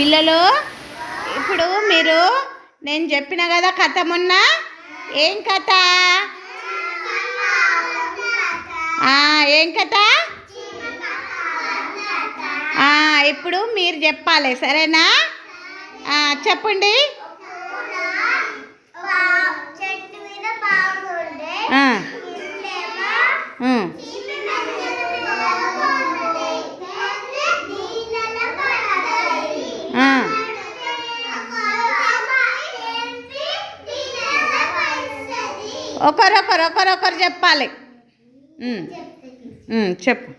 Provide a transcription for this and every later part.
పిల్లలు ఇప్పుడు మీరు నేను చెప్పిన కదా కథ మొన్న ఏం కథ ఏం కథ ఇప్పుడు మీరు చెప్పాలి సరేనా చెప్పండి ఒకరొకరు చెప్పాలి చెప్పు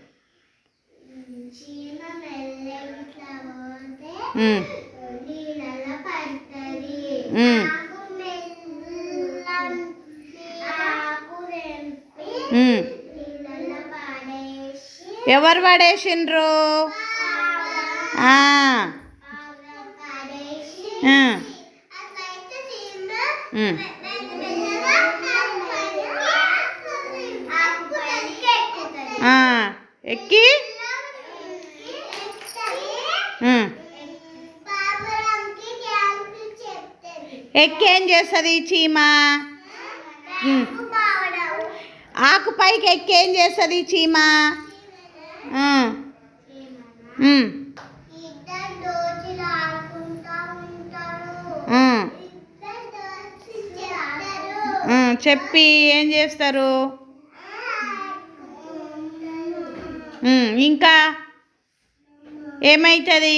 ఎవరు పడేసిండ్రు ఎక్కి ఎక్కేం చేస్తుంది చీమ ఆకు పైకి ఎక్కేం చేస్తుంది చీమ చెప్పి ఏం చేస్తారు ఇంకా ఏమవుతుంది